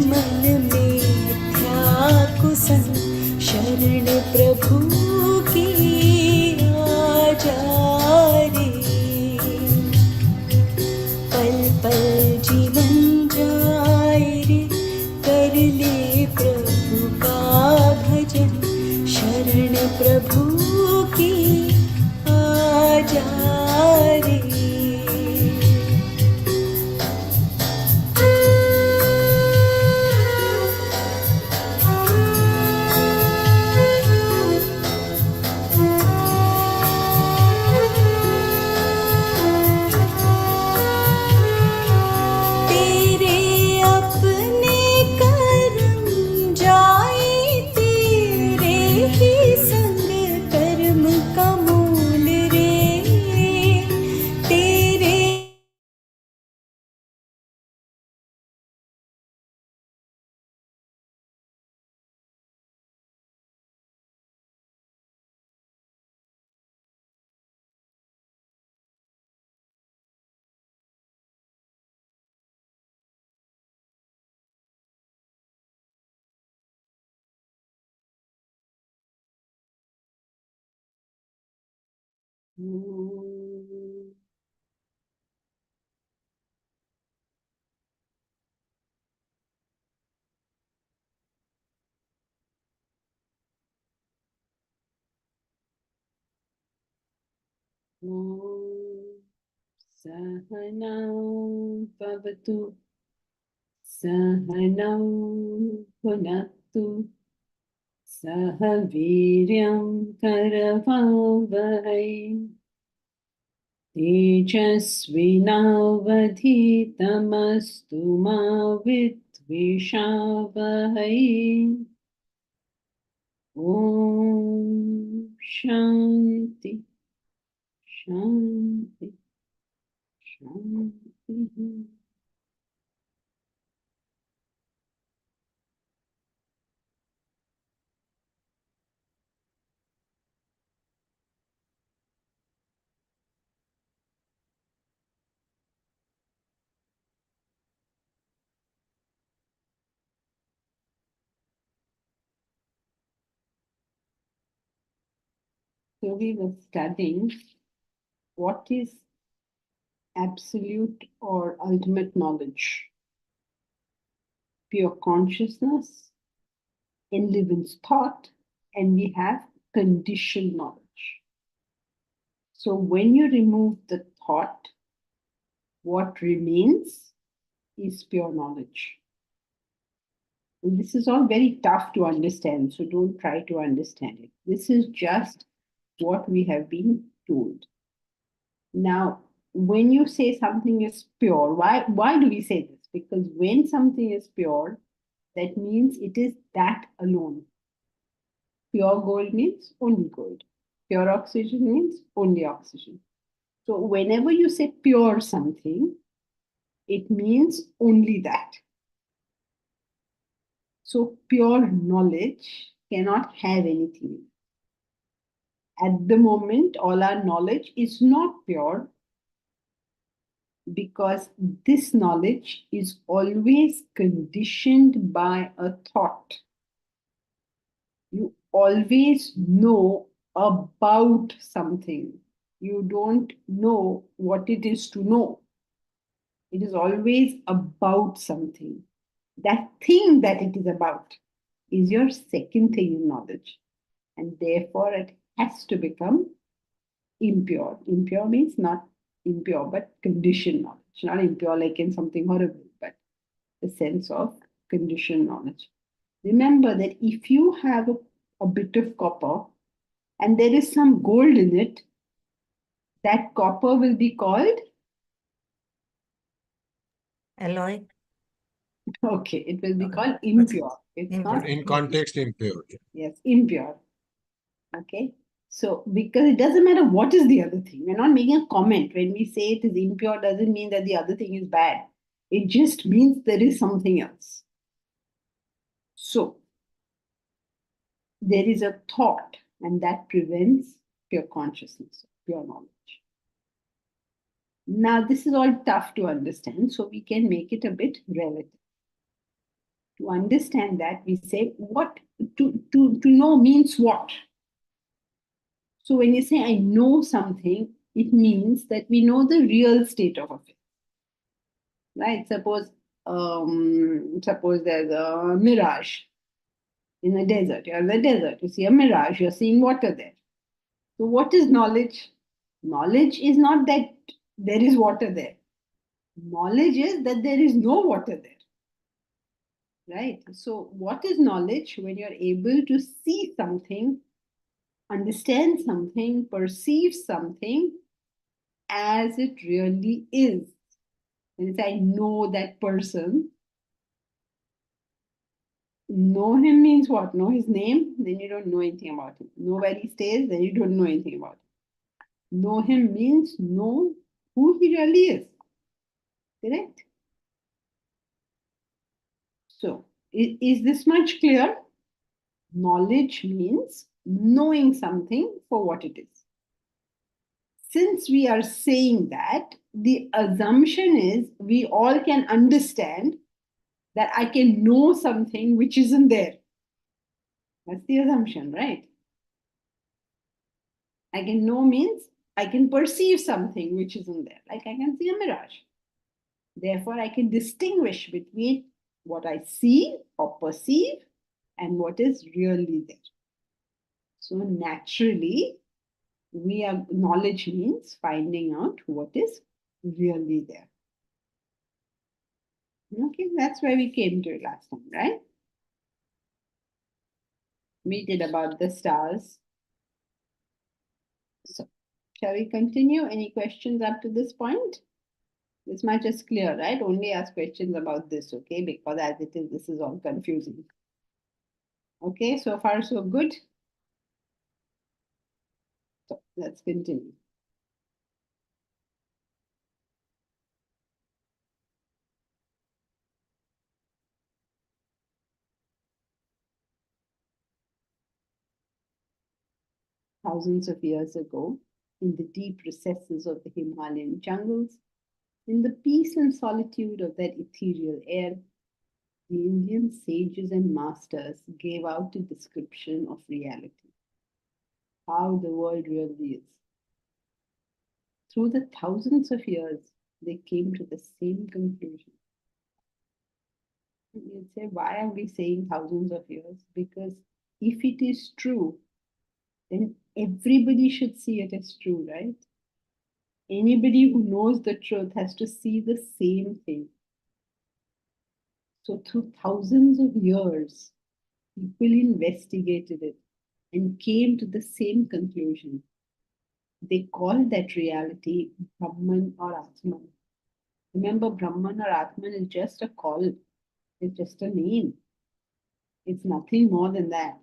मन मिथ्या कुसंग शरण प्रभु की आ जा रे। पल पल जीवन जाए रे, कर ले प्रभु का भजन शरण प्रभु की आ जा रे। सहनौ भवतु सहनौ भुनक्तु सह वीर्यं करवावहै तेजस्विनावधीतमस्तु मा विद्विषावहै। ॐ शान्ति शान्ति शान्ति। So we were studying what is absolute or ultimate knowledge, pure consciousness, Enliven's thought, and we have conditioned knowledge. So when you remove the thought, what remains is pure knowledge. And this is all very tough to understand, so don't try to understand it. This is just what we have been told. Now, when you say something is pure, why do we say this? Because when something is pure, that means it is that alone. Pure gold means only gold. Pure oxygen means only oxygen. So whenever you say pure something, it means only that. So pure knowledge cannot have anything. At the moment, all our knowledge is not pure because this knowledge is always conditioned by a thought. You always know about something. You don't know what it is to know. It is always about something. That thing that it is about is your second thing in knowledge. And therefore, it has to become impure. Impure means not impure, but conditioned knowledge. Not impure like in something horrible, but the sense of conditioned knowledge. Remember that if you have a bit of copper and there is some gold in it, that copper will be called alloy. Okay, it will be called impure. It's Impure. not In context, impure. Yes, impure. Okay. So because it doesn't matter what is the other thing. We're not making a comment. When we say it is impure, doesn't mean that the other thing is bad. It just means there is something else. So there is a thought, and that prevents pure consciousness, pure knowledge. Now, this is all tough to understand, so we can make it a bit relative. To understand that, we say what to know means what. So when you say I know something, it means that we know the real state of affairs, right? Suppose there's a mirage in a desert. You're in the desert. You see a mirage. You're seeing water there. So what is knowledge? Knowledge is not that there is water there. Knowledge is that there is no water there, right? So what is knowledge? When you're able to see something, understand something, perceive something as it really is. When I know that person, know him means what? Know his name, then you don't know anything about him. Know where he stays, then you don't know anything about him. Know him means know who he really is. Correct? So, is this much clear? Knowledge means knowing something for what it is. Since we are saying that, the assumption is we all can understand that I can know something which isn't there. That's the assumption, right? I can know means I can perceive something which isn't there, like I can see a mirage. Therefore, I can distinguish between what I see or perceive and what is really there. So, naturally, we are knowledge means finding out what is really there. Okay, that's where we came to last time, right? We did about the stars. So, shall we continue? Any questions up to this point? This much is clear, right? Only ask questions about this, okay? Because as it is, this is all confusing. Okay, so far so good. So let's continue. Thousands of years ago, in the deep recesses of the Himalayan jungles, in the peace and solitude of that ethereal air, the Indian sages and masters gave out a description of reality, how the world really is. Through the thousands of years, they came to the same conclusion. You'd say, why are we saying thousands of years? Because if it is true, then everybody should see it as true, right? Anybody who knows the truth has to see the same thing. So, through thousands of years, people investigated it and came to the same conclusion. They call that reality Brahman or Atman. Remember, Brahman or Atman is just a call, it's just a name. It's nothing more than that.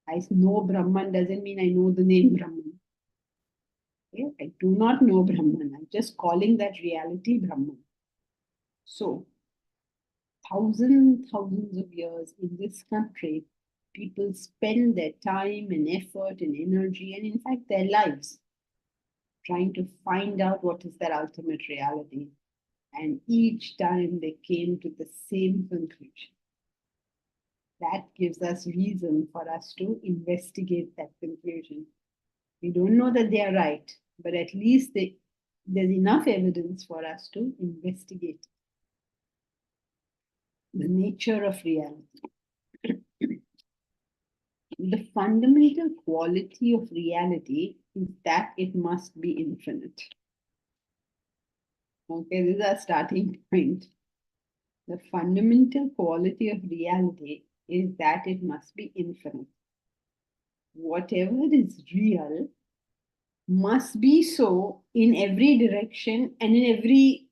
I know Brahman doesn't mean I know the name Brahman. Okay? I do not know Brahman. I'm just calling that reality Brahman. So, thousands of years in this country, people spend their time and effort and energy, and in fact, their lives trying to find out what is their ultimate reality. And each time they came to the same conclusion. That gives us reason for us to investigate that conclusion. We don't know that they are right, but at least there's enough evidence for us to investigate the nature of reality. The fundamental quality of reality is that it must be infinite. Okay, this is our starting point. The fundamental quality of reality is that it must be infinite. Whatever is real must be so in every direction and in every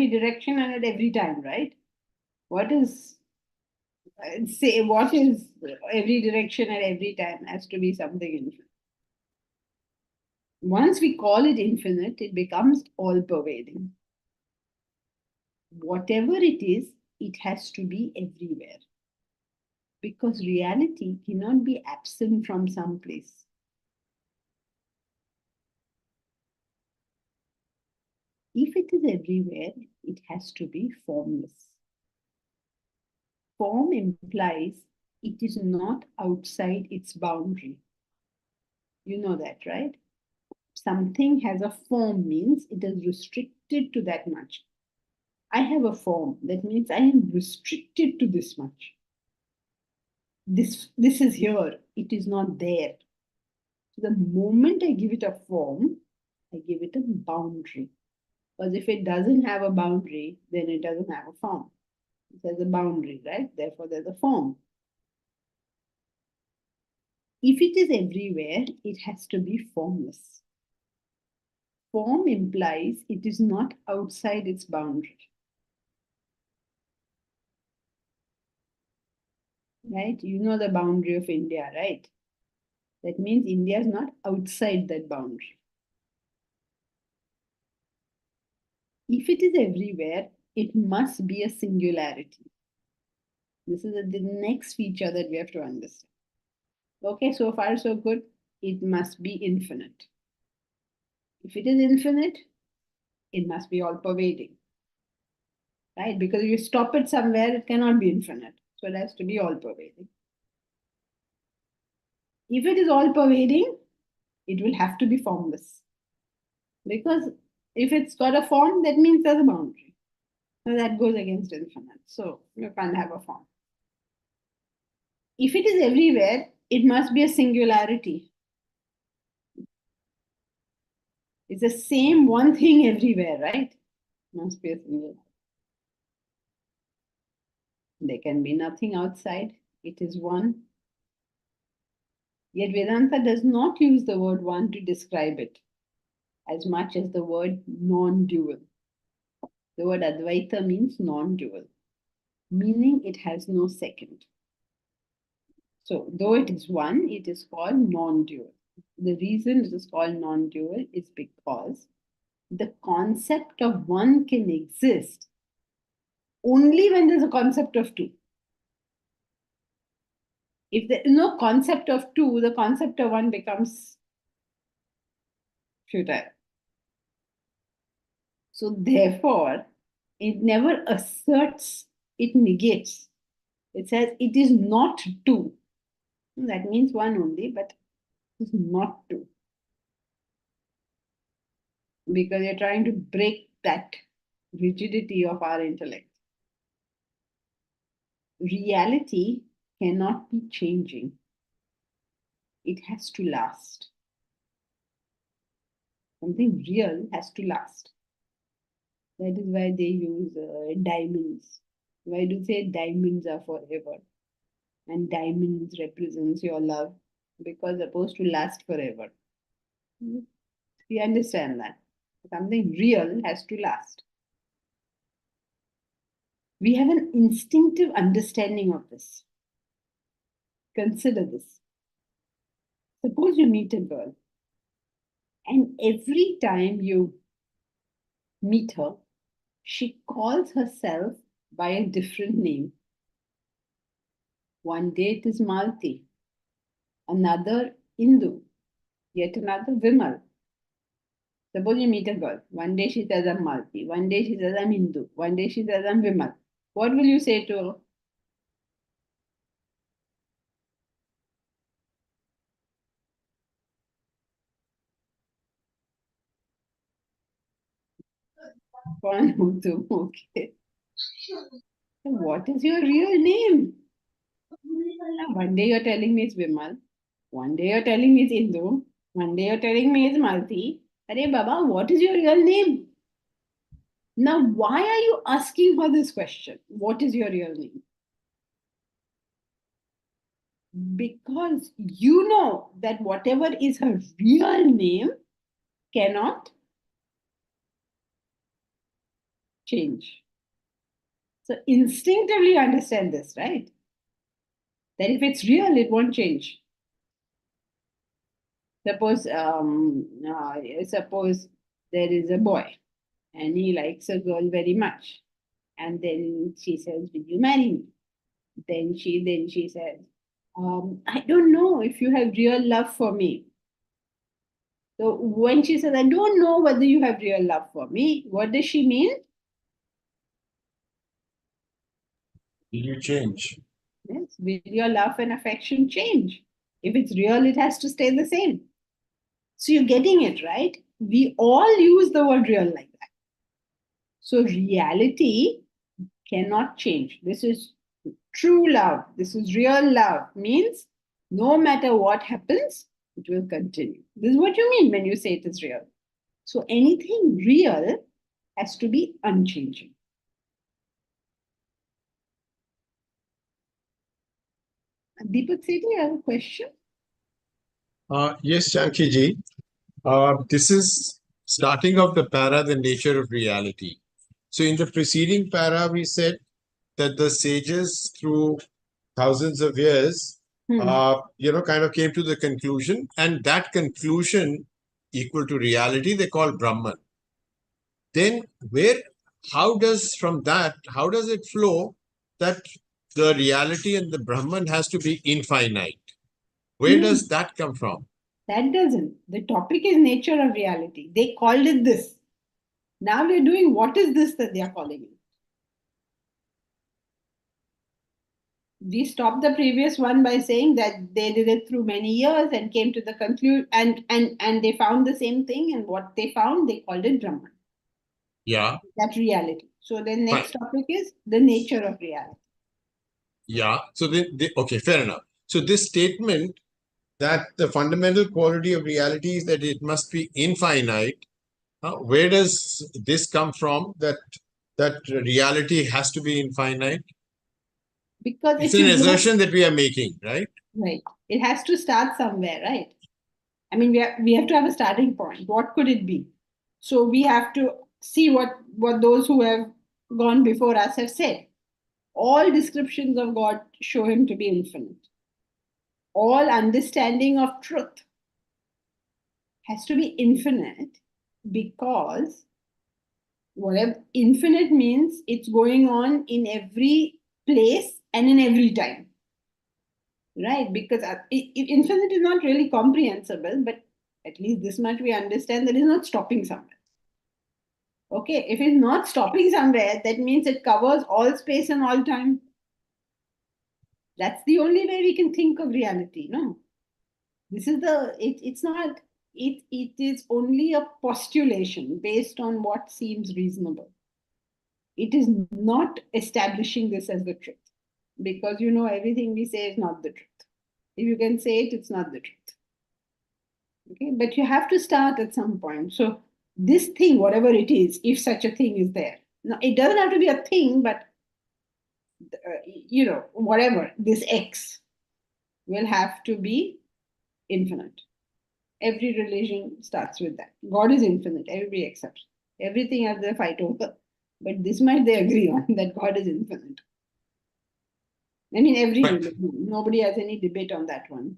direction and at every time, right? What is say what is every direction at every time has to be something infinite. Once we call it infinite, it becomes all pervading. Whatever it is, it has to be everywhere. Because reality cannot be absent from some place. If it is everywhere, it has to be formless. form implies it is not outside its boundary. You know that, right? Something has a form means it is restricted to that much. I have a form. That means I am restricted to this much. This is here. It is not there. So the moment I give it a form, I give it a boundary. Because if it doesn't have a boundary, then it doesn't have a form. It has a boundary, right? Therefore, there's a form. If it is everywhere, it has to be formless. Form implies it is not outside its boundary. Right? You know the boundary of India, right? That means India is not outside that boundary. If it is everywhere, it must be a singularity. This is the next feature that we have to understand. Okay, so far so good. It must be infinite. If it is infinite, it must be all pervading. Right? Because if you stop it somewhere, it cannot be infinite. So it has to be all pervading. If it is all pervading, it will have to be formless. Because if it's got a form, that means there's a boundary. So that goes against infinite. So you can't have a form. If it is everywhere, it must be a singularity. It's the same one thing everywhere, right? Must be a singularity. There can be nothing outside. It is one. Yet Vedanta does not use the word one to describe it as much as the word non-dual. The word Advaita means non-dual, meaning it has no second. So, though it is one, it is called non-dual. The reason it is called non-dual is because the concept of one can exist only when there's a concept of two. If there is no concept of two, the concept of one becomes futile. So, therefore, it never asserts, it negates. It says it is not two. That means one only, but it's not two. Because you're trying to break that rigidity of our intellect. Reality cannot be changing, it has to last. Something real has to last. That is why they use diamonds. Why do they say diamonds are forever? And diamonds represents your love because they're supposed to last forever. We understand that. Something real has to last. We have an instinctive understanding of this. Consider this. Suppose you meet a girl, and every time you meet her, she calls herself by a different name. One day it is Malti, another Indu, yet another Vimal. Suppose you meet a girl. One day she says I'm Malti, one day she says I'm Indu, one day she says I'm Vimal. What will you say to her? Kaun ho tum? Okay. So what is your real name? One day you're telling me it's Vimal, one day you're telling me it's Indu, one day you're telling me it's Malti. Arey Baba, what is your real name? Now, why are you asking her this question? What is your real name? Because you know that whatever is her real name cannot change. So, instinctively you understand this, right? That if it's real, it won't change. Suppose there is a boy and he likes a girl very much, and then she says, "Will you marry me?" Then she says, "I don't know if you have real love for me." So when she says, "I don't know whether you have real love for me," what does she mean? Will you change? Yes. Will your love and affection change? If it's real, it has to stay the same. So you're getting it, right? We all use the word real like that. So reality cannot change. This is true love. This is real love. Means no matter what happens, it will continue. This is what you mean when you say it is real. So anything real has to be unchanging. Deepak Sethi, you have a question? Yes, Shanki ji. This is starting of the para, the nature of reality. So in the preceding para, we said that the sages through thousands of years, kind of came to the conclusion, and that conclusion equal to reality, they call Brahman. Then how does it flow that the reality and the Brahman has to be infinite? Where does that come from? That doesn't. The topic is nature of reality. They called it this. Now they're doing what is this that they are calling it? We stopped the previous one by saying that they did it through many years and came to the conclusion and they found the same thing, and what they found they called it Brahman. Yeah. That reality. So the next topic is the nature of reality. Yeah. So okay, fair enough. So this statement that the fundamental quality of reality is that it must be infinite. Where does this come from? That reality has to be infinite. Because it's an assertion that we are making, right? Right. It has to start somewhere, right? I mean, we have to have a starting point. What could it be? So we have to see what those who have gone before us have said. All descriptions of God show him to be infinite. All understanding of truth has to be infinite, because whatever infinite means, it's going on in every place and in every time. Right? Because infinite is not really comprehensible, but at least this much we understand that it's not stopping somewhere. Okay, if it's not stopping somewhere, that means it covers all space and all time. That's the only way we can think of reality, no? This is it's not, it is only a postulation based on what seems reasonable. It is not establishing this as the truth, because everything we say is not the truth. If you can say it, it's not the truth. Okay, but you have to start at some point. So this thing, whatever it is, if such a thing is there, now it doesn't have to be a thing, but whatever this X will have to be infinite. Every religion starts with that. God is infinite. Everybody accepts. Everything else they fight over, but this might they agree on, that God is infinite. I mean, every religion. Nobody has any debate on that one.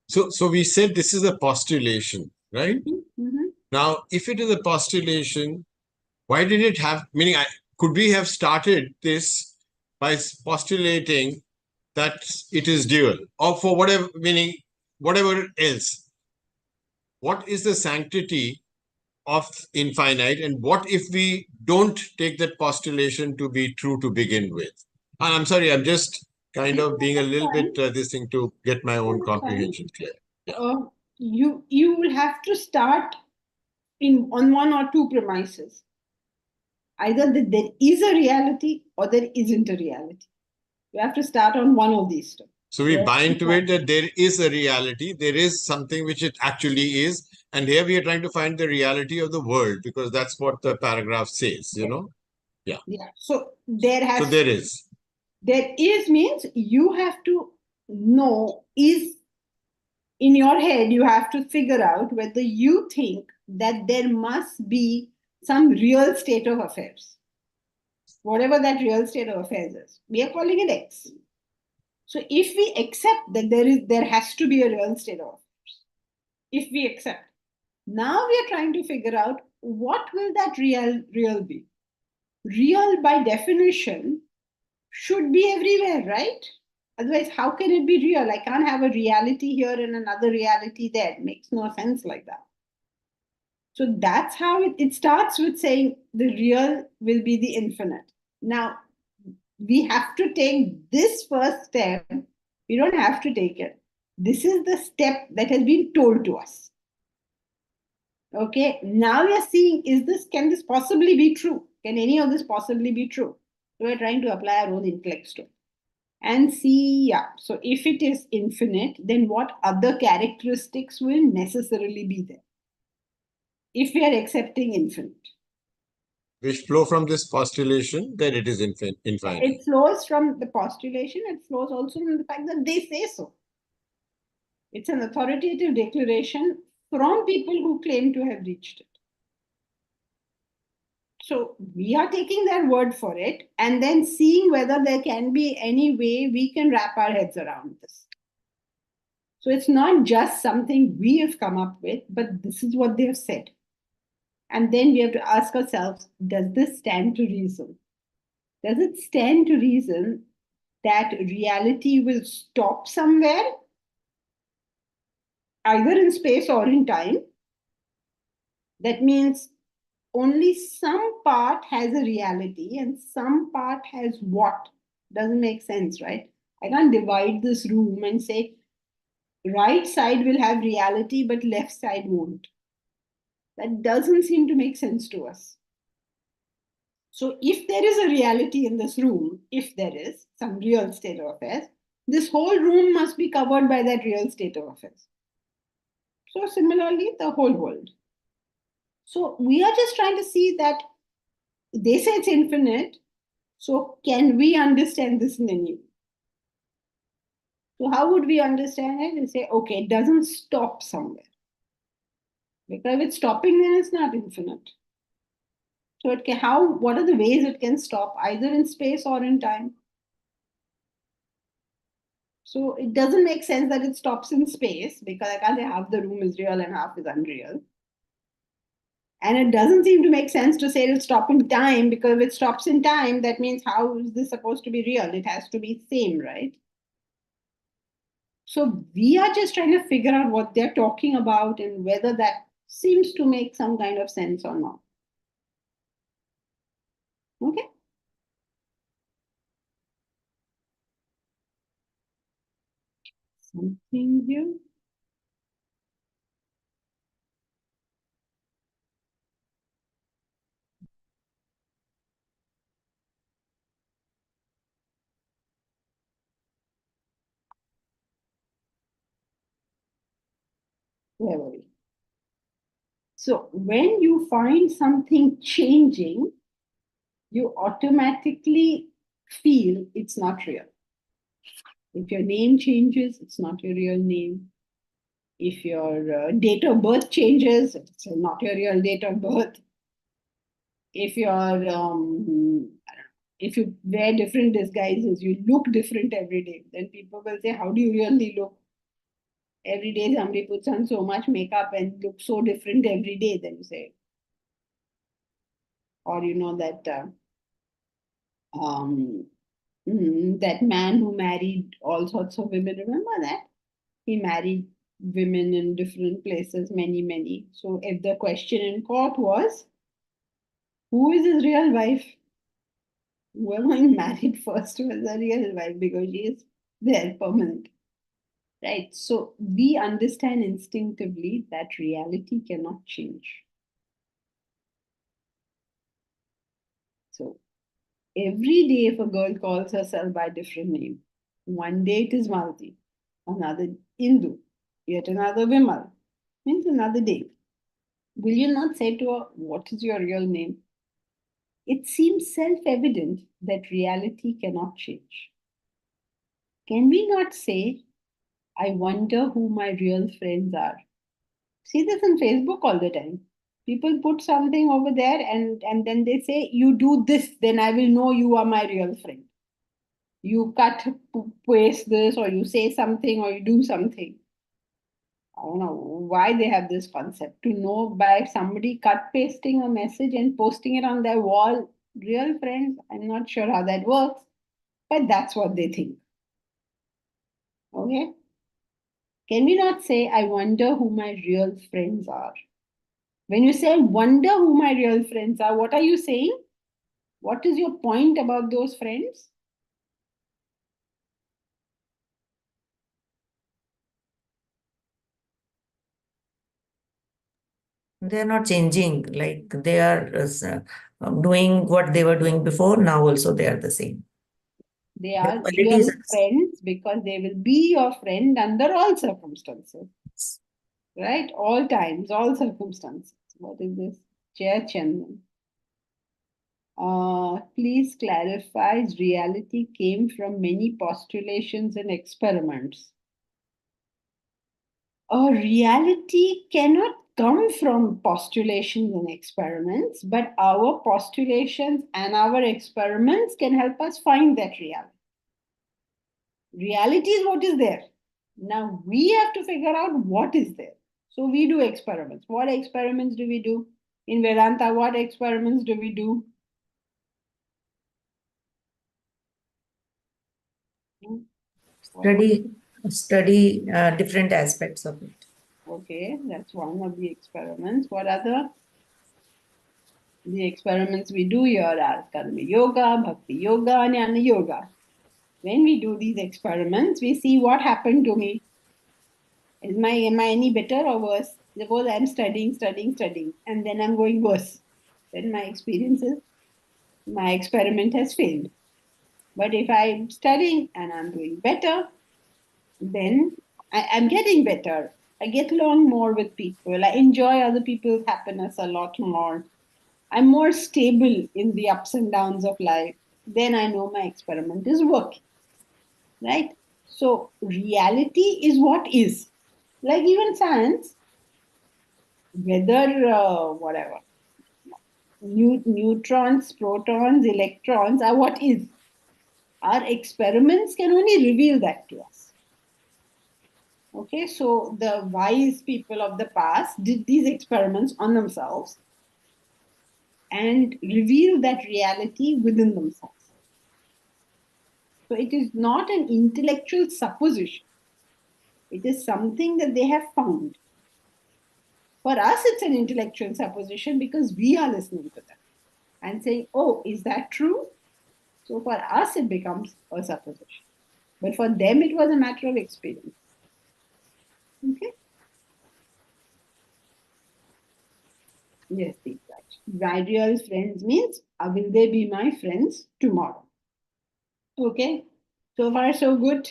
So we said this is a postulation, right? Now, if it is a postulation, why did it have, meaning, could we have started this by postulating that it is dual, or for whatever, meaning whatever else? What is the sanctity of infinite, and what if we don't take that postulation to be true to begin with? And I'm sorry, I'm just kind of being a little bit this thing to get my own comprehension clear. You will have to start on one or two premises. Either that there is a reality or there isn't a reality. You have to start on one of these two. So we buy into it that there is a reality, there is something which it actually is, and here we are trying to find the reality of the world, because that's what the paragraph says, Yeah. So there is. There is means you have to know, is in your head, you have to figure out whether you think that there must be some real state of affairs. Whatever that real state of affairs is, we are calling it X. So if we accept that there has to be a real state of affairs, if we accept, now we are trying to figure out what will that real be. Real by definition should be everywhere, right? Otherwise, how can it be real? I can't have a reality here and another reality there. It makes no sense like that. So that's how it starts with saying the real will be the infinite. Now, we have to take this first step. We don't have to take it. This is the step that has been told to us. Okay, now we are seeing, can this possibly be true? Can any of this possibly be true? So we're trying to apply our own intellect to it and see, yeah. So if it is infinite, then what other characteristics will necessarily be there? If we are accepting infinite. Which flow from this postulation that it is infinite. It flows from the postulation, it flows also from the fact that they say so. It's an authoritative declaration from people who claim to have reached it. So we are taking their word for it and then seeing whether there can be any way we can wrap our heads around this. So it's not just something we have come up with, but this is what they have said. And then we have to ask ourselves, does this stand to reason? Does it stand to reason that reality will stop somewhere, either in space or in time? That means only some part has a reality and some part has what? Doesn't make sense, right? I can't divide this room and say right side will have reality but left side won't. That doesn't seem to make sense to us. So if there is a reality in this room, if there is some real state of affairs, this whole room must be covered by that real state of affairs. So similarly, the whole world. So we are just trying to see that they say it's infinite. So can we understand this in any way? So how would we understand it? We say, okay, it doesn't stop somewhere. Because if it's stopping, then it's not infinite. So it can, what are the ways it can stop, either in space or in time? So it doesn't make sense that it stops in space, because I can't say half the room is real and half is unreal. And it doesn't seem to make sense to say it'll stop in time, because if it stops in time, that means how is this supposed to be real? It has to be same, right? So we are just trying to figure out what they're talking about and whether that seems to make some kind of sense or not. Okay. Something here. Where were we? So when you find something changing, you automatically feel it's not real. If your name changes, it's not your real name. If your date of birth changes, it's not your real date of birth. If if you wear different disguises, you look different every day, then people will say, how do you really look? Every day somebody puts on so much makeup and looks so different every day, then you say. Or you know that that man who married all sorts of women, remember that? He married women in different places, many. So if the question in court was, who is his real wife? Whoever he married first was the real wife, because she is there permanent. Right? So we understand instinctively that reality cannot change. So every day, if a girl calls herself by a different name, one day it is Malti, another Indu, yet another Vimal, means another day. Will you not say to her, what is your real name? It seems self-evident that reality cannot change. Can we not say, I wonder who my real friends are? See this on Facebook all the time. People put something over there and then they say, you do this, then I will know you are my real friend. You cut, paste this, or you say something, or you do something. I don't know why they have this concept to know by somebody cut pasting a message and posting it on their wall. Real friends, I'm not sure how that works, but that's what they think. Okay? Can we not say, I wonder who my real friends are? When you say, wonder who my real friends are, what are you saying? What is your point about those friends? They are not changing. Like they are doing what they were doing before. Now also they are the same. They The are qualities real are friends because they will be your friend under all circumstances, right? All times, all circumstances. What is this? Ch10.3. Please clarify, reality came from many postulations and experiments. Reality cannot come from postulations and experiments, but our postulations and our experiments can help us find that reality. Reality is what is there. Now we have to figure out what is there. So we do experiments. What experiments do we do? In Vedanta, what experiments do we do? study different aspects of it. Okay, that's one of the experiments. What other? The experiments we do here are Karma Yoga, Bhakti Yoga, and Jnana Yoga. When we do these experiments, we see what happened to me. Am I any better or worse? Suppose I'm studying, and then I'm going worse. Then my experience is my experiment has failed. But if I'm studying and I'm doing better, then I'm getting better. I get along more with people. I enjoy other people's happiness a lot more. I'm more stable in the ups and downs of life. Then I know my experiment is working, right? So reality is what is. Like even science, whether whatever, neutrons, protons, electrons are what is. Our experiments can only reveal that to us. Okay, so the wise people of the past did these experiments on themselves and revealed that reality within themselves. So it is not an intellectual supposition. It is something that they have found. For us, it's an intellectual supposition because we are listening to them and saying, oh, is that true? So for us, it becomes a supposition. But for them, it was a matter of experience. Okay? Yes, Deep Raj. My real friends means, will they be my friends tomorrow? Okay? So far, so good.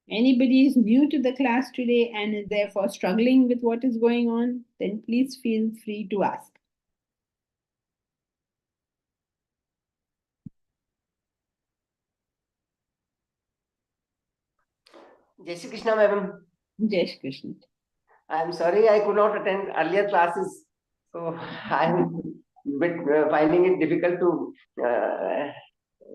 Anybody is new to the class today and is therefore struggling with what is going on, then please feel free to ask. Jai Shri Krishna, madam. Jai Shri Krishna. I'm sorry I could not attend earlier classes, so I'm bit finding it difficult to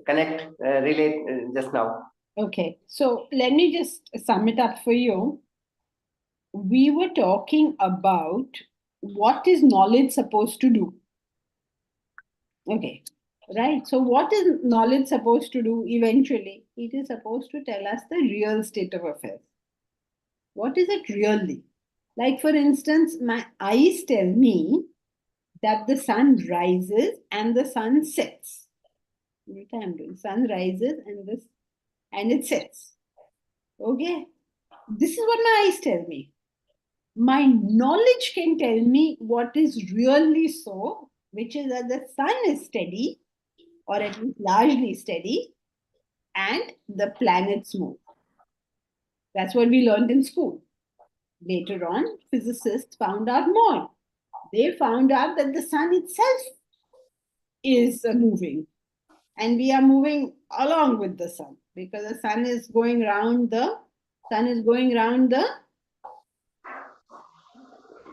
connect, relate just now. Okay, so let me just sum it up for you. We were talking about what is knowledge supposed to do. Okay, right. So, what is knowledge supposed to do eventually? It is supposed to tell us the real state of affairs. What is it really? Like, for instance, my eyes tell me that the sun rises and the sun sets. What I'm doing? Sun rises and it sets. Okay, this is what my eyes tell me. My knowledge can tell me what is really so, which is that the sun is steady, or at least largely steady, and the planets move. That's what we learned in school. Later on, physicists found out more. They found out that the sun itself is moving, and we are moving along with the sun because the sun is going round the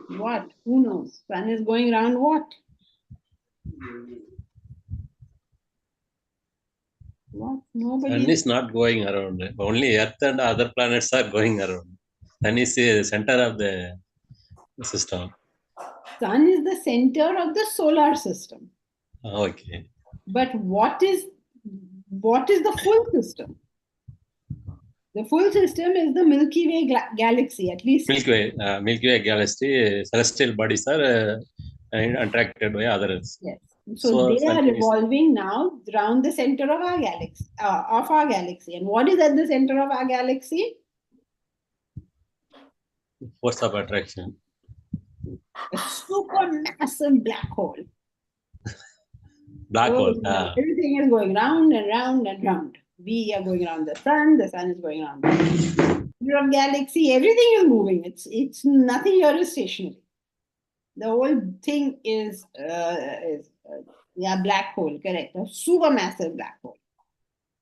what? Who knows? Sun is going round what? What? Nobody. Sun is not going around. Only Earth and other planets are going around. Sun is the center of the system. Sun is the center of the solar system. Okay. But what is the full system? The full system is the Milky Way galaxy, at least. Milky Way galaxy, celestial bodies are attracted by others. Yes. So they are revolving now around the center of our galaxy. And what is at the center of our galaxy? Force of attraction. A supermassive black hole. Black So hole. everything is going round and round and round. We are going around the sun is going around the galaxy, everything is moving. It's nothing here is stationary. The whole thing is black hole, correct? A supermassive black hole,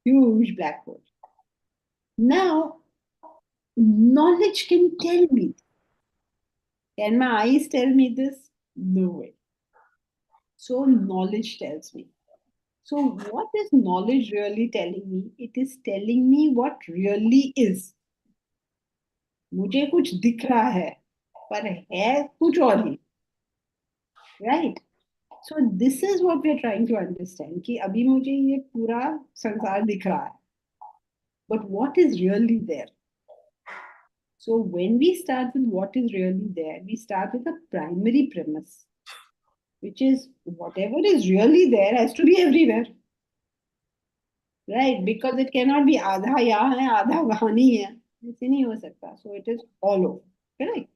huge black hole. Now, knowledge can tell me. Can my eyes tell me this? No way. So knowledge tells me. So what is knowledge really telling me? It is telling me what really is. मुझे कुछ दिख रहा है, पर है कुछ और ही. Right? So this is what we are trying to understand. कि अभी मुझे ये पूरा संसार दिख रहा है. But what is really there? So when we start with what is really there, we start with a primary premise, which is whatever is really there has to be everywhere. Right? Because it cannot be आधा यहाँ है आधा वहाँ नहीं है. ऐसे नहीं हो सकता. So it is all over. Correct?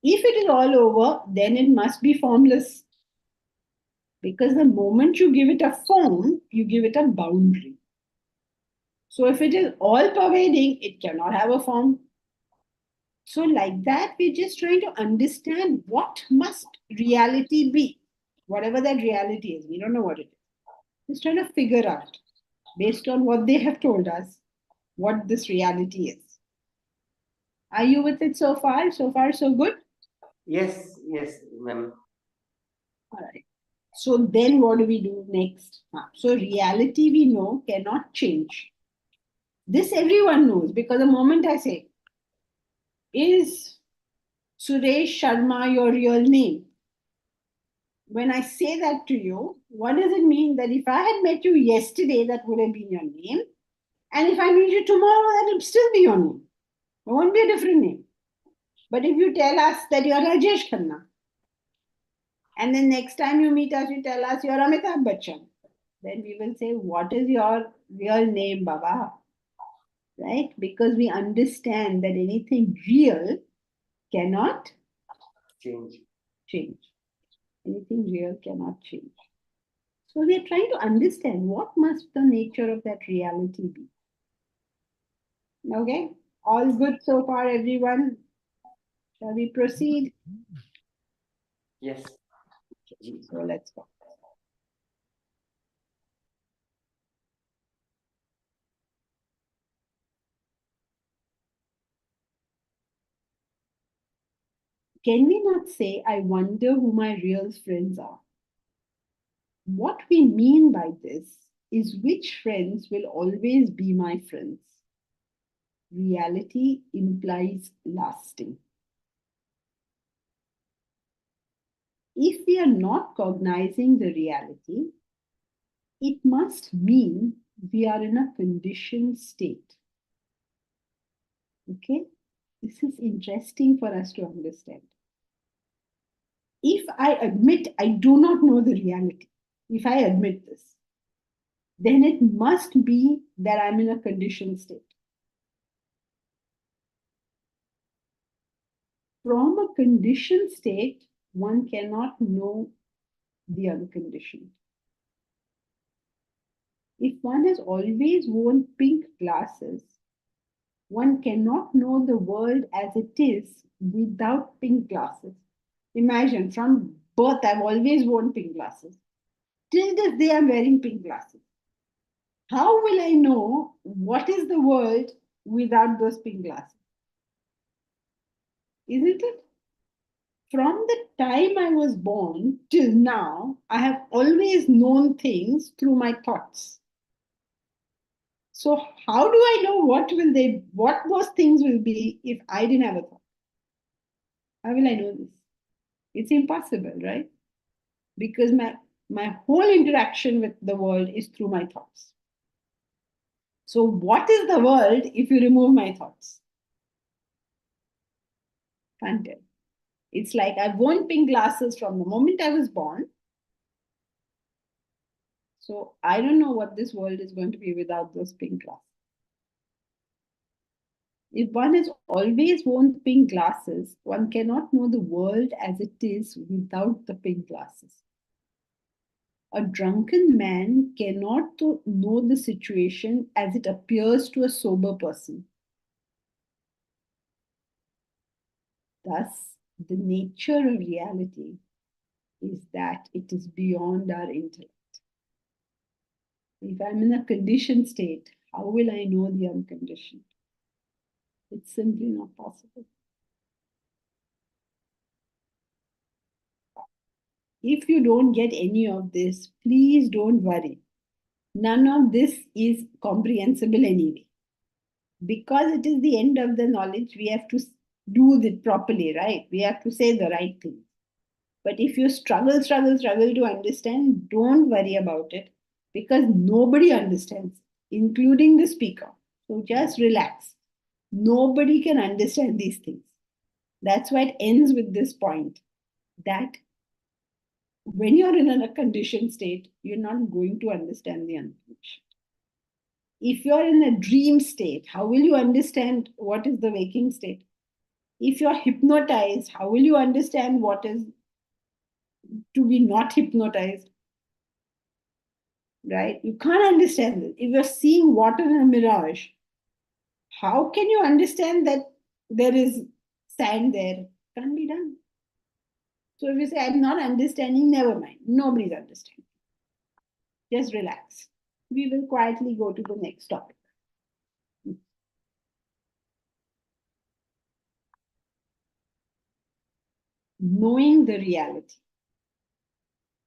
If it is all over, then it must be formless. Because the moment you give it a form, you give it a boundary. So if it is all pervading, it cannot have a form. So like that, we're just trying to understand what must reality be. Whatever that reality is, we don't know what it is. Just trying to figure out, based on what they have told us, what this reality is. Are you with it so far? So far, so good? Yes, ma'am. All right. So then what do we do next? So reality we know cannot change. This everyone knows because the moment I say, is Suresh Sharma your real name? When I say that to you, what does it mean? That if I had met you yesterday, that would have been your name. And if I meet you tomorrow, that would still be your name. It won't be a different name. But if you tell us that you're Rajesh Khanna, and then next time you meet us, you tell us you're Amitabh Bachchan, then we will say, what is your real name, Baba? Right? Because we understand that anything real cannot Change. Anything real cannot change. So we are trying to understand what must the nature of that reality be. Okay? All good so far, everyone? Shall we proceed? Yes. So let's go. Can we not say, I wonder who my real friends are? What we mean by this is which friends will always be my friends. Reality implies lasting. If we are not cognizing the reality, it must mean we are in a conditioned state. Okay? This is interesting for us to understand. If I admit I do not know the reality, if I admit this, then it must be that I'm in a conditioned state. From a conditioned state, one cannot know the unconditioned. If one has always worn pink glasses, one cannot know the world as it is without pink glasses. Imagine, from birth, I've always worn pink glasses. Till this day, I'm wearing pink glasses. How will I know what is the world without those pink glasses? Isn't it? From the time I was born till now, I have always known things through my thoughts. So how do I know what those things will be if I didn't have a thought? How will I know this? It's impossible, right? Because my whole interaction with the world is through my thoughts. So what is the world if you remove my thoughts? Can't tell. It's like I've worn pink glasses from the moment I was born. So I don't know what this world is going to be without those pink glasses. If one has always worn pink glasses, one cannot know the world as it is without the pink glasses. A drunken man cannot know the situation as it appears to a sober person. Thus, the nature of reality is that it is beyond our intellect. If I'm in a conditioned state, how will I know the unconditioned? It's simply not possible. If you don't get any of this, please don't worry. None of this is comprehensible anyway. Because it is the end of the knowledge, we have to do it properly, right? We have to say the right thing. But if you struggle to understand, don't worry about it because nobody understands, including the speaker. So just relax. Nobody can understand these things. That's why it ends with this point that when you're in a conditioned state, you're not going to understand the unconditioned. If you're in a dream state, how will you understand what is the waking state? If you're hypnotized, how will you understand what is to be not hypnotized? Right? You can't understand this. If you're seeing water in a mirage, how can you understand that there is sand there? Can't be done. So if you say, I'm not understanding, never mind. Nobody's understanding. Just relax. We will quietly go to the next topic. Knowing the reality.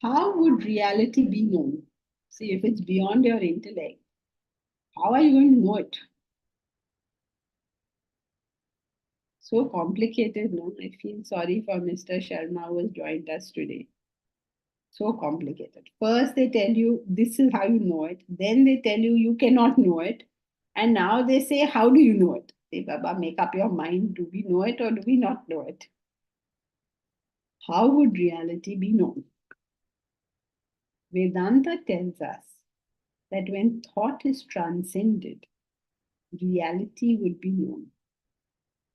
How would reality be known? See, if it's beyond your intellect, how are you going to know it? So complicated, no? I feel sorry for Mr. Sharma who has joined us today. So complicated. First, they tell you this is how you know it. Then they tell you you cannot know it. And now they say, how do you know it? Say, Baba, make up your mind. Do we know it or do we not know it? How would reality be known? Vedanta tells us that when thought is transcended, reality would be known.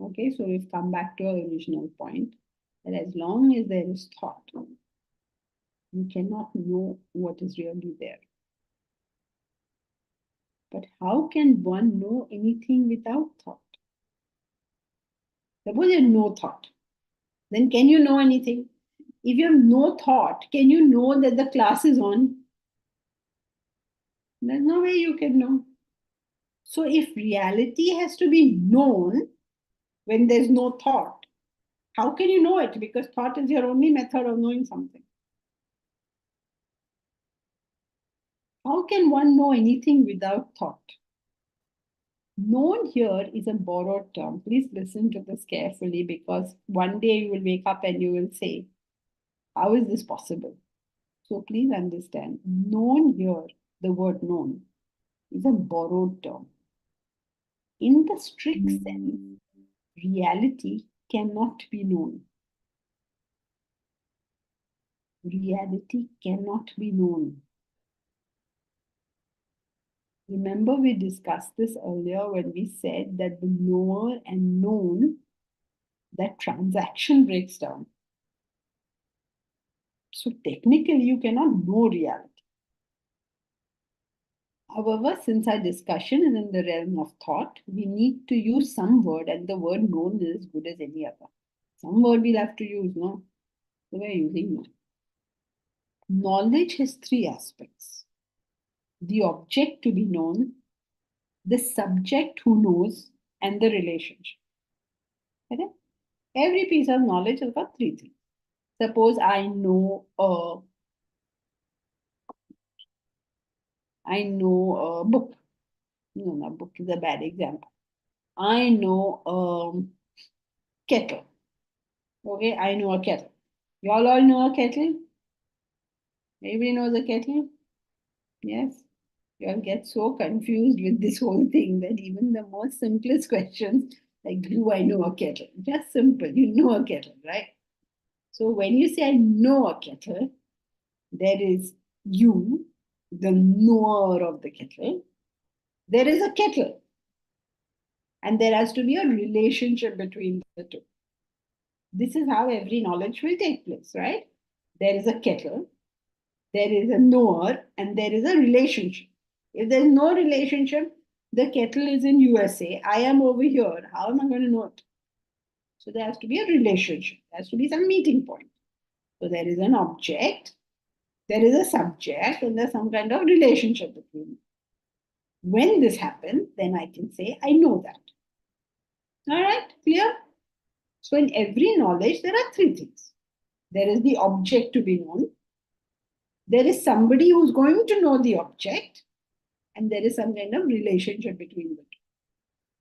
Okay, so we've come back to our original point that as long as there is thought, you cannot know what is really there. But how can one know anything without thought? Suppose you have no thought, then can you know anything? If you have no thought, can you know that the class is on? There's no way you can know. So if reality has to be known when there's no thought, how can you know it? Because thought is your only method of knowing something. How can one know anything without thought? Known here is a borrowed term. Please listen to this carefully because one day you will wake up and you will say, how is this possible? So please understand, known here, the word known, is a borrowed term. In the strict sense, reality cannot be known. Reality cannot be known. Remember, we discussed this earlier when we said that the knower and known, that transaction breaks down. So technically, you cannot know reality. However, since our discussion is in the realm of thought, we need to use some word, and the word known is as good as any other. Some word we'll have to use, no? So we're using known. Knowledge has three aspects: the object to be known, the subject who knows, and the relationship. Okay? Every piece of knowledge has got three things. Suppose I know a book. No, book is a bad example. I know kettle. Okay, I know a kettle. You all know a kettle? Everybody knows a kettle? Yes. You all get so confused with this whole thing that even the most simplest questions, like, do I know a kettle? Just simple. You know a kettle, right? So when you say I know a kettle, there is you, the knower of the kettle. There is a kettle. And there has to be a relationship between the two. This is how every knowledge will take place, right? There is a kettle, there is a knower, and there is a relationship. If there is no relationship, the kettle is in USA, I am over here. How am I going to know it? So there has to be a relationship. There has to be some meeting point. So there is an object, there is a subject, and there's some kind of relationship between them. When this happens, then I can say, I know that. All right, clear? So in every knowledge, there are three things. There is the object to be known. There is somebody who's going to know the object. And there is some kind of relationship between the two.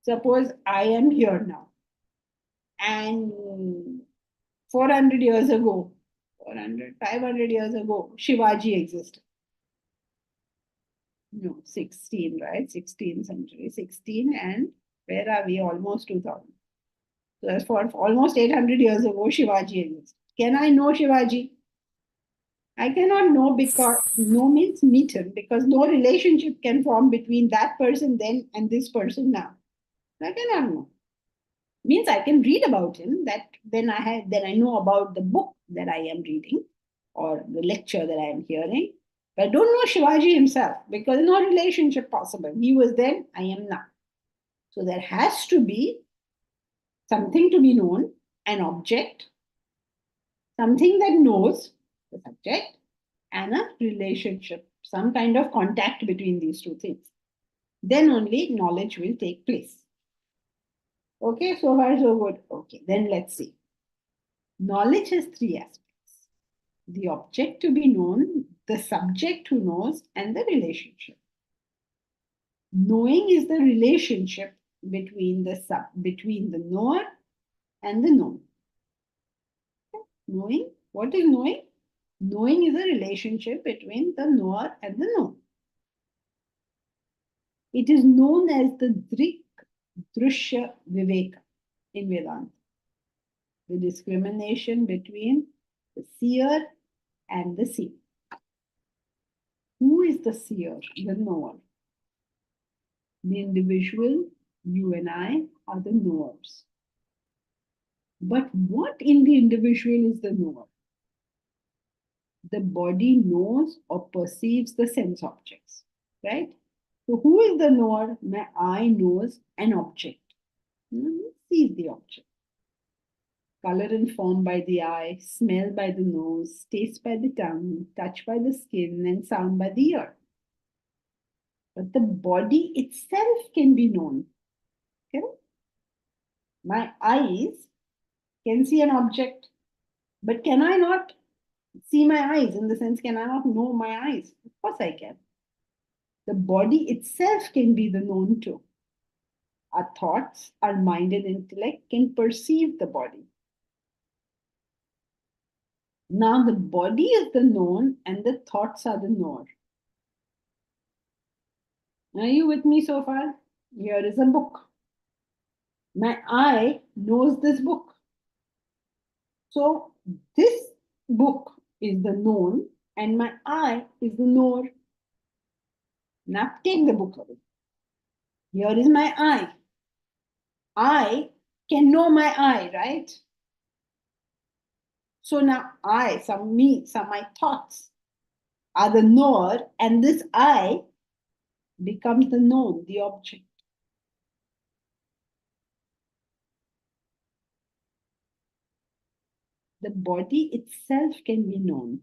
Suppose I am here now. And 400 years ago, 400, 500 years ago, Shivaji existed. No, 16, right? 16th century, 16, and where are we? Almost 2000. So that's for almost 800 years ago, Shivaji existed. Can I know Shivaji? I cannot know, because no means meet him, because no relationship can form between that person then and this person now. I cannot know. Means I can read about him, that then I know about the book that I am reading or the lecture that I am hearing. But I don't know Shivaji himself, because no relationship possible. He was then, I am now. So there has to be something to be known, an object, something that knows the subject, and a relationship, some kind of contact between these two things. Then only knowledge will take place. Okay, so far so good. Okay, then let's see. Knowledge has three aspects: the object to be known, the subject who knows, and the relationship. Knowing is the relationship between the knower and the known. Knowing, what is knowing? Knowing is a relationship between the knower and the known. It is known as the Drik Drushya Viveka in Vedanta, the discrimination between the seer and the seen. Who is the seer, the knower? The individual, you and I, are the knowers. But what in the individual is the knower? The body knows or perceives the sense objects, right? So who is the knower? My eye knows an object. Sees the object. Color and form by the eye, smell by the nose, taste by the tongue, touch by the skin, and sound by the ear. But the body itself can be known. Okay? My eyes can see an object, but can I not see my eyes? In the sense, can I not know my eyes? Of course I can. The body itself can be the known too. Our thoughts, our mind and intellect can perceive the body. Now the body is the known and the thoughts are the knower. Are you with me so far? Here is a book. My eye knows this book. So this book is the known and my eye is the knower. Now take the book away. Here is my eye. I can know my eye, right? So now my thoughts are the knower, and this I becomes the known, the object. The body itself can be known.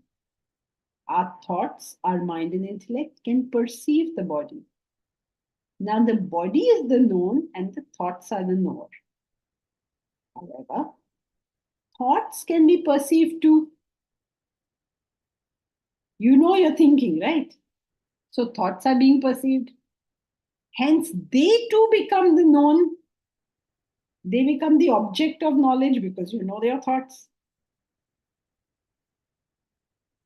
Our thoughts, our mind and intellect can perceive the body. Now the body is the known and the thoughts are the knower. However, thoughts can be perceived too. You know you're thinking, right? So thoughts are being perceived. Hence, they too become the known. They become the object of knowledge because you know their thoughts.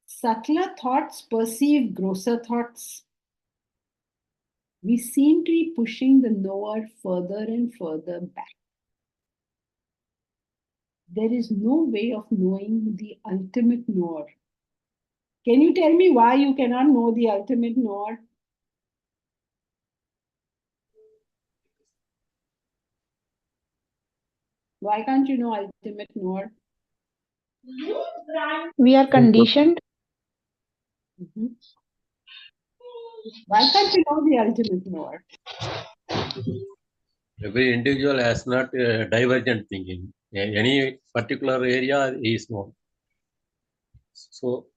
Subtler thoughts perceive grosser thoughts. We seem to be pushing the knower further and further back. There is no way of knowing the ultimate knower. Can you tell me why you cannot know the ultimate knower? Why can't you know ultimate knower? We are conditioned. Mhm. Why can't you know the ultimate knower? Every individual has not divergent thinking. Any particular area is known. So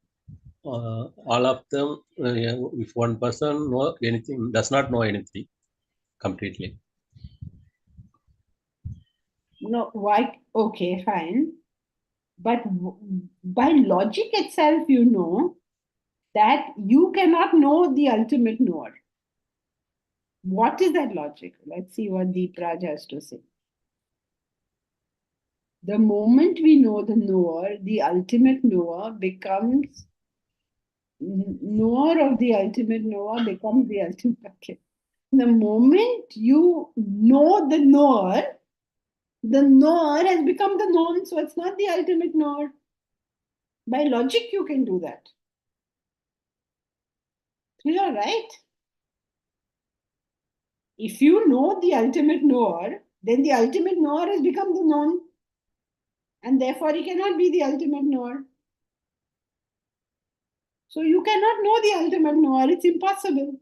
all of them, if one person know anything, does not know anything completely. No, why? Okay, fine. But by logic itself, you know that you cannot know the ultimate knower. What is that logic? Let's see what Deep Raj has to say. The moment we know the knower, the ultimate knower becomes knower of the ultimate knower becomes the ultimate. Okay. The moment you know the knower has become the known, so it's not the ultimate knower. By logic, you can do that. Clear, right? If you know the ultimate knower, then the ultimate knower has become the known, and therefore he cannot be the ultimate knower. So you cannot know the ultimate knower, it's impossible.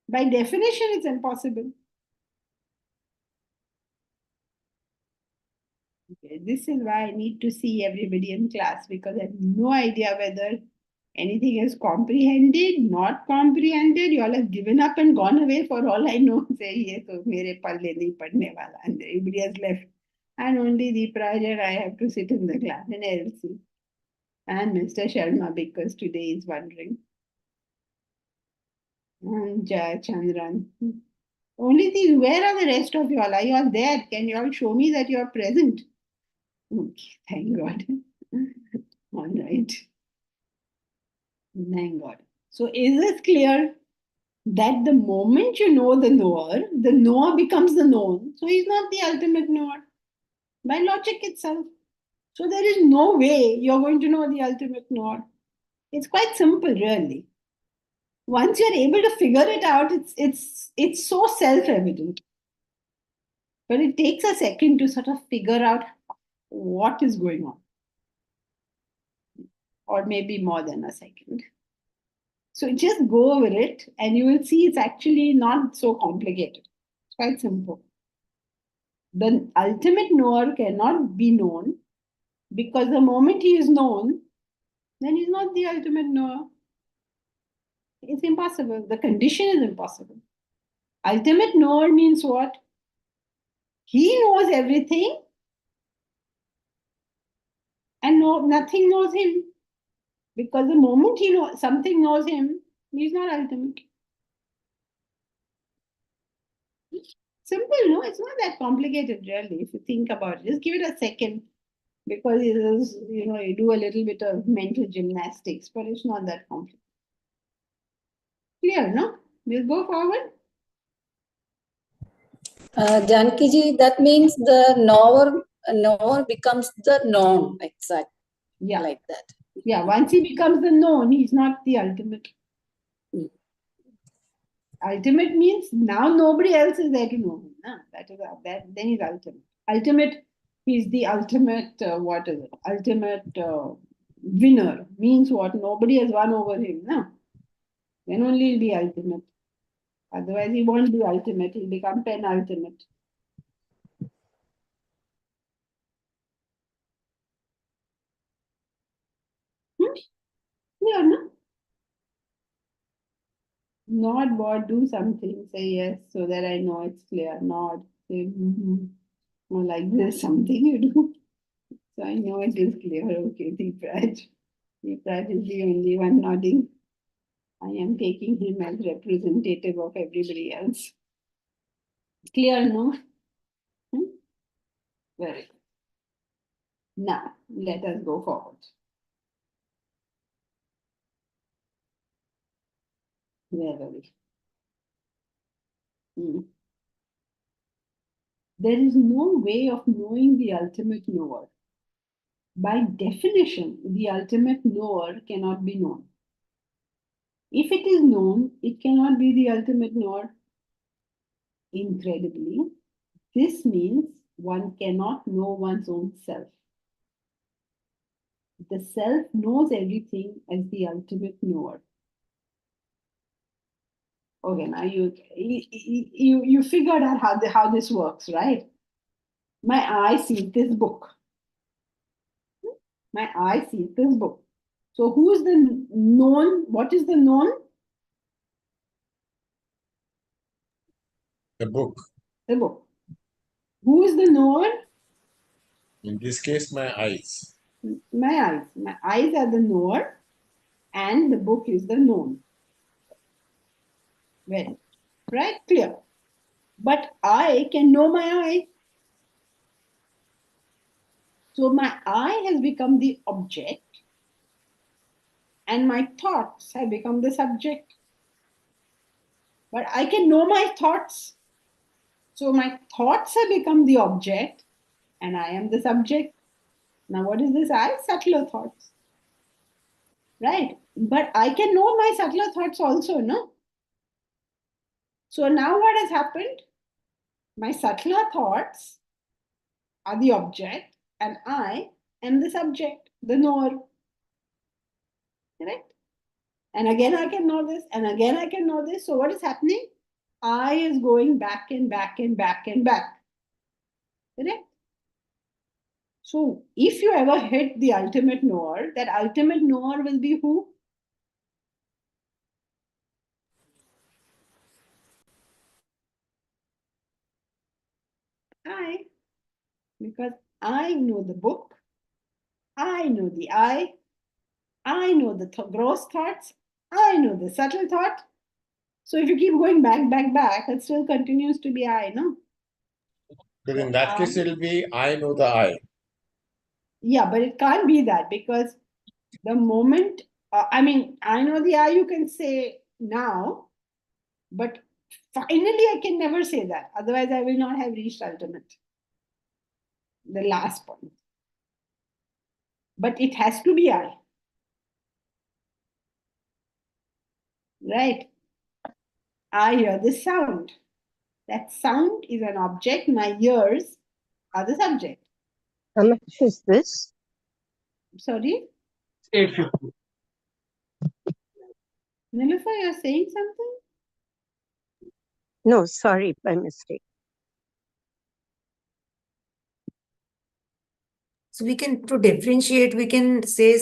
By definition, it's impossible. Okay, this is why I need to see everybody in class, because I have no idea whether anything is comprehended, not comprehended. You all have given up and gone away for all I know. Say, yes, so mere palle nahi padne wala, and everybody has left. And only the project I have to sit in the class in LC. And Mr. Sharma, because today is wondering. And Chandran. Only thing, where are the rest of you all? Are you all there? Can you all show me that you are present? Okay, thank God. All right. Thank God. So is this clear that the moment you know the knower becomes the known. So he's not the ultimate knower by logic itself. So there is no way you're going to know the ultimate knower. It's quite simple, really. Once you're able to figure it out, it's so self-evident. But it takes a second to sort of figure out what is going on. Or maybe more than a second. So just go over it and you will see it's actually not so complicated. It's quite simple. The ultimate knower cannot be known because the moment he is known, then he's not the ultimate knower. It's impossible. The condition is impossible. Ultimate knower means what? He knows everything and nothing knows him. Because the moment he knows something knows him, he's not ultimate. Simple, no? It's not that complicated, really, if you think about it. Just give it a second, because it is, you do a little bit of mental gymnastics, but it's not that complicated. Clear, no? We'll go forward. Janki ji, that means the knower becomes the known, exact. Yeah. Like that. Yeah, once he becomes the known, he's not the ultimate. Ultimate means now nobody else is there to know him. Then he's ultimate. Ultimate, he's the ultimate, what is it? Ultimate winner means what? Nobody has won over him. No? Then only he'll be ultimate. Otherwise, he won't be ultimate. He'll become penultimate. Yeah, no? Nod, what, do something. Say yes so that I know it's clear. Nod. Say or like this, something you do. So I know it is clear. Okay, Deepraj. Deepraj is the only one nodding. I am taking him as representative of everybody else. Clear, no? Very good. Now, let us go forward. Where were we? There is no way of knowing the ultimate knower. By definition, the ultimate knower cannot be known. If it is known, it cannot be the ultimate knower. Incredibly, this means one cannot know one's own self. The self knows everything as the ultimate knower. Okay, now you figured out how this works, right? My eye sees this book. My eye sees this book. So who is the known? What is the known? The book. The book. Who is the knower? In this case, my eyes. My eyes. My eyes are the knower, and the book is the known. Well, right? Clear. But I can know my eye. So my eye has become the object, and my thoughts have become the subject. But I can know my thoughts. So my thoughts have become the object, and I am the subject. Now, what is this I? Subtler thoughts. Right? But I can know my subtler thoughts also, no? So now what has happened? My subtler thoughts are the object, and I am the subject, the knower. Correct? And again, I can know this, and again, I can know this. So what is happening? I is going back and back and back and back. Correct? So if you ever hit the ultimate knower, that ultimate knower will be who? I. Because I know the book, I know the I know the gross thoughts, I know the subtle thought. So if you keep going back, it still continues to be I, no? But in that case, it'll be I know the I. Yeah, but it can't be that, because the moment, I know the I you can say now, but finally I can never say that. Otherwise, I will not have reached ultimate, the last point. But it has to be I. Right? I hear the sound. That sound is an object. My ears are the subject. How much is this? Sorry? 850. Nilufer, you're saying something? No, sorry, by mistake. So we can, to differentiate, we can say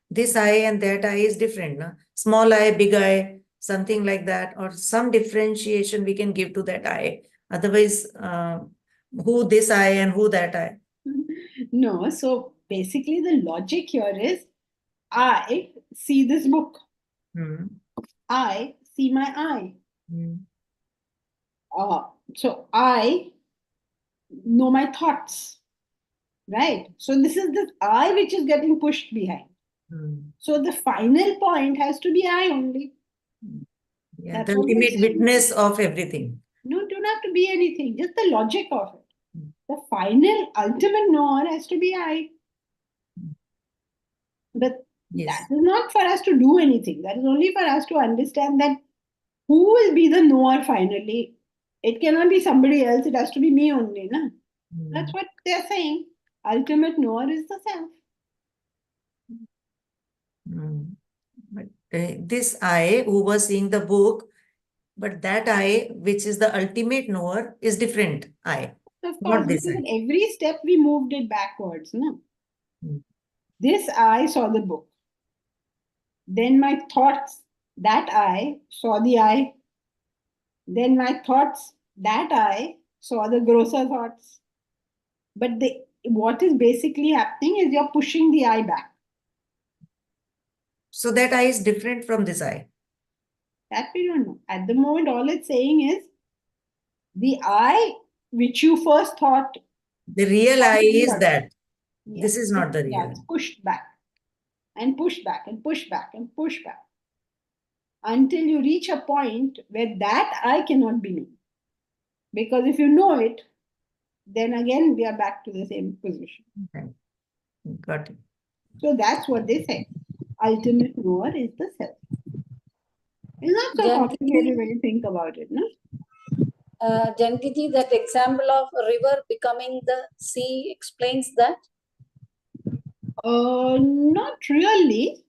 this eye and that eye is different. No? Small eye, big eye, something like that, or some differentiation we can give to that eye. Otherwise, who this eye and who that eye? No, so basically the logic here is I see this book. Hmm. I see my eye. Hmm. So I know my thoughts. Right? So this is the I which is getting pushed behind. Hmm. So the final point has to be I only. Yeah, That's the what we're ultimate saying. witness of everything. No, don't have to be anything, just the logic of it. The final ultimate knower has to be I. But Yes. that is not for us to do anything. That is only for us to understand that who will be the knower finally. It cannot be somebody else, it has to be me only. Na? Hmm. That's what they're saying. Ultimate knower is the self. Hmm. But this I who was seeing the book, but that I, which is the ultimate knower, is different I. Of course, Not this because I. at every step we moved it backwards. No? Hmm. This I saw the book. Then my thoughts, that I saw the I. Then my thoughts, that I saw the grosser thoughts. But what is basically happening is you're pushing the I back. So that I is different from this I. That we don't know. At the moment, all it's saying is the I which you first thought. The real I is that. Yeah. This is not the Yeah, real. it's pushed back and pushed back and pushed back and pushed back until you reach a point where that I cannot be known. Because if you know it, then again we are back to the same position. Okay. Got it. So that's what they say. Ultimate knower is the self. It's not so Janki, complicated when you think about it, no? Jankiji, that example of a river becoming the sea explains that? Not really,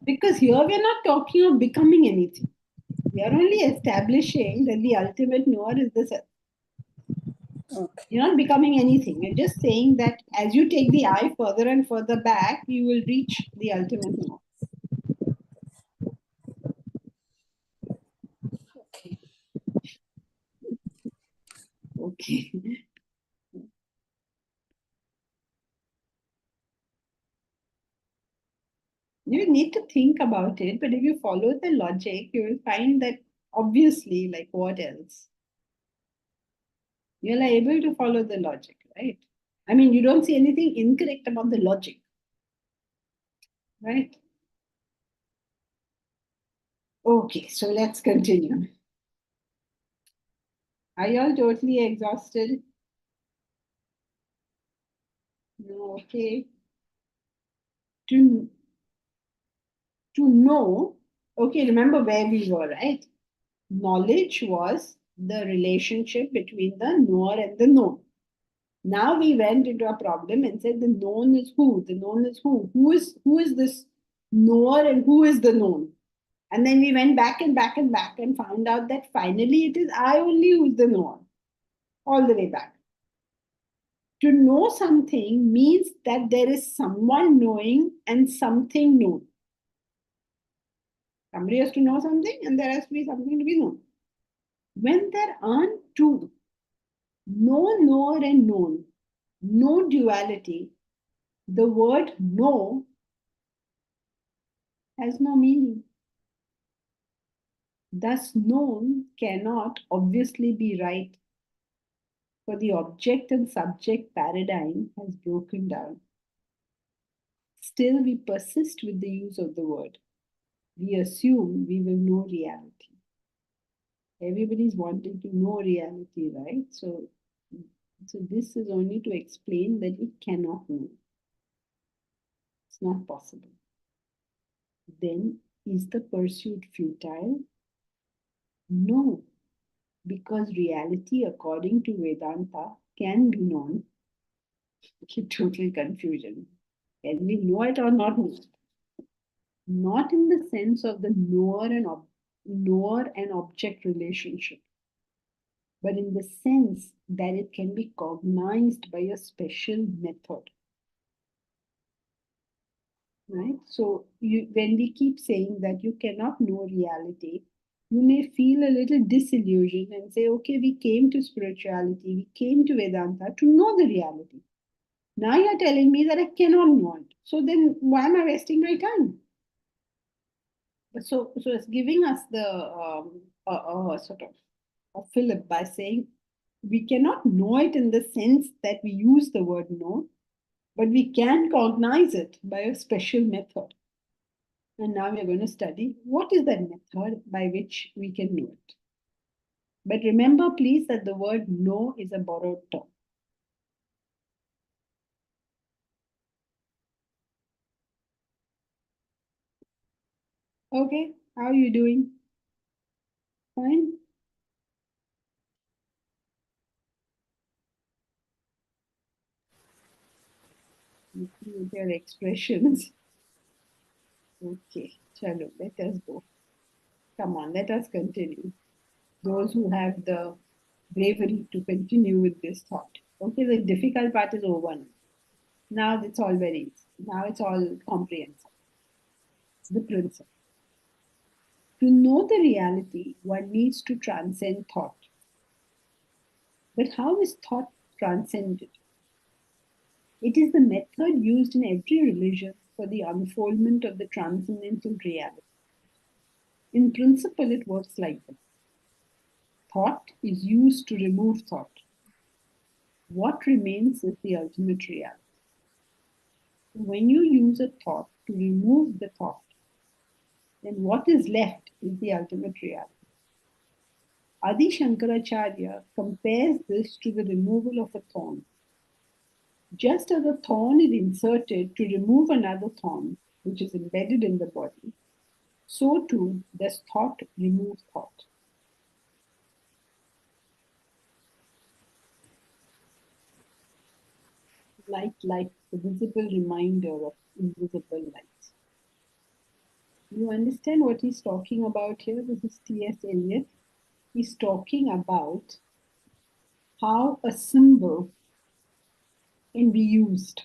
because here we're not talking of becoming anything. We are only establishing that the ultimate knower is the self. Okay. You're not becoming anything. You're just saying that as you take the eye further and further back, you will reach the ultimate knower. Okay. Okay. You need to think about it, but if you follow the logic, you will find that obviously, like what else? You're able to follow the logic, right? I mean, you don't see anything incorrect about the logic, right? Okay, so let's continue. Are you all totally exhausted? No, okay. To know, okay, remember where we were, right? Knowledge was the relationship between the knower and the known. Now we went into a problem and said the known is who? The known is who? Who is this knower and who is the known? And then we went back and back and back and found out that finally it is I only who's the knower. All the way back. To know something means that there is someone knowing and something known. Somebody has to know something and there has to be something to be known. When there aren't two, no knower and known, no duality, the word know has no meaning. Thus, known cannot obviously be right, for the object and subject paradigm has broken down. Still, we persist with the use of the word. We assume we will know reality. Everybody's wanting to know reality, right? So this is only to explain that it cannot know. It's not possible. Then is the pursuit futile? No, because reality, according to Vedanta, can be known. Total confusion. Can we know it or not know it? Not in the sense of the knower and object relationship, but in the sense that it can be cognized by a special method. Right? So when we keep saying that you cannot know reality, you may feel a little disillusioned and say, okay, we came to spirituality, we came to Vedanta to know the reality. Now you're telling me that I cannot know it. So then why am I wasting my time? So it's giving us the sort of a fillip by saying we cannot know it in the sense that we use the word know, but we can cognize it by a special method. And now we're going to study what is that method by which we can know it. But remember, please, that the word know is a borrowed term. Okay, how are you doing? Fine? With your expressions. Okay, chalo, let us go. Come on, let us continue. Those who have the bravery to continue with this thought. Okay, the difficult part is over now. Now it's all very easy. Now it's all comprehensible. The principle. To know the reality, one needs to transcend thought. But how is thought transcended? It is the method used in every religion for the unfoldment of the transcendental reality. In principle, it works like this. Thought is used to remove thought. What remains is the ultimate reality. When you use a thought to remove the thought, then what is left is the ultimate reality. Adi Shankaracharya compares this to the removal of a thorn. Just as a thorn is inserted to remove another thorn, which is embedded in the body, so too does thought remove thought. Light, the visible reminder of invisible light. You understand what he's talking about here? This is T.S. Eliot. He's talking about how a symbol can be used.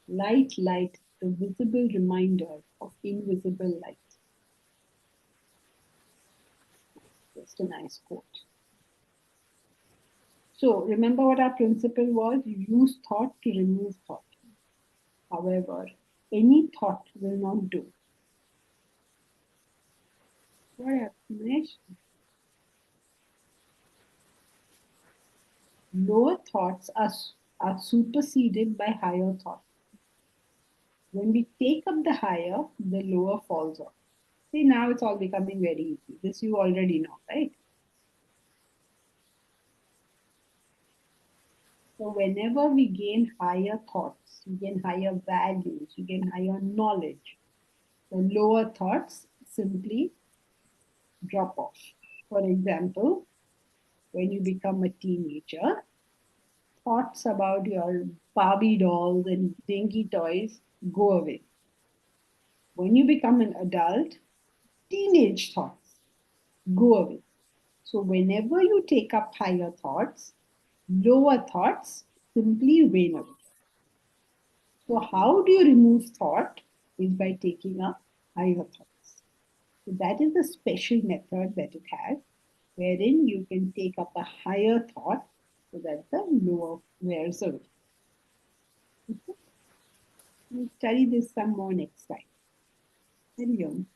Light, the visible reminder of invisible light. Just a nice quote. So remember what our principle was? You use thought to remove thought. However, any thought will not do. What happened? Lower thoughts are superseded by higher thoughts. When we take up the higher, the lower falls off. See, now it's all becoming very easy. This you already know, right? So whenever we gain higher thoughts, we gain higher values, we gain higher knowledge, the lower thoughts simply drop off. For example, when you become a teenager, thoughts about your Barbie dolls and dinky toys go away. When you become an adult, teenage thoughts go away. So whenever you take up higher thoughts, lower thoughts simply wane away. So how do you remove thought? Is by taking up higher thoughts. So that is the special method that it has, wherein you can take up a higher thought so that the lower wears away. Okay? We'll study this some more next time. Hari Om.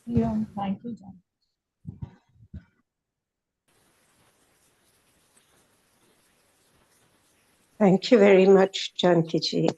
Yeah, thank you, John. Thank you very much, Jankiji.